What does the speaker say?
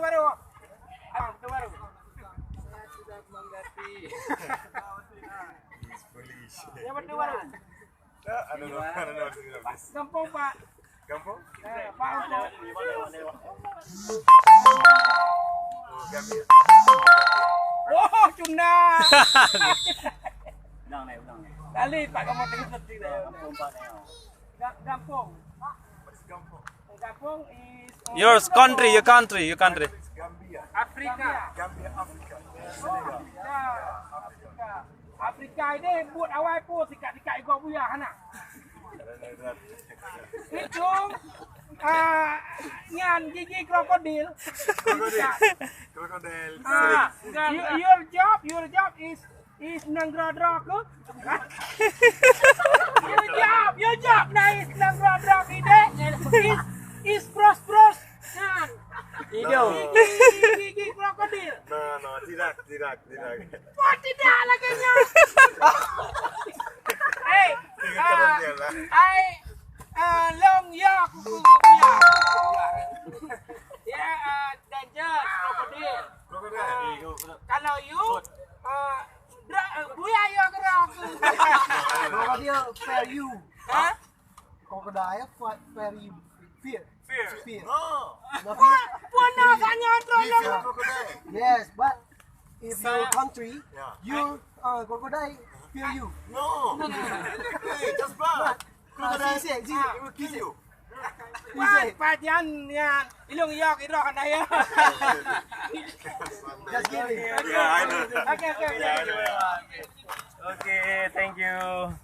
baru. Itu baru. Sudah mengerti. Yang baru. Kampung Pak. Kampung? Pak Kampung. Oh, cunda. Ulang. Kali Pak kamu tengok seperti itu. Kampung Pak Neo. Kampung. Kampung. Kampung is Your country, your country, your country. Gambia. Afrika. Gambia, Afrika. Senegal. Afrika ini buat awal pun sikat-sikat ikut buaya anak. Itu nyan gigi krokodil. Krokodil. Your job is nangradra ke? Your job na is nangradra ide is pros. Nyan. Hidung. Gigi krokodil. No, tidak. Oh, tidak lagi nyan. Hey, long ya kuku ya. Ya, danger krokodil. Kalau you buaya ya gerak. Crocodile fear you. Hah? Crocodile fear you. Fear. No. No fear? Puana kanya tolong. Krokodil. Yes, but if your country, Yeah. your crocodile fear you. No. Hey, just bad. Krokodil. Sisi, It will kill you. Wah, pajan ya. Ilung ya kira kan ya. Just kidding. Yeah, I know. Okay. Okay, thank you.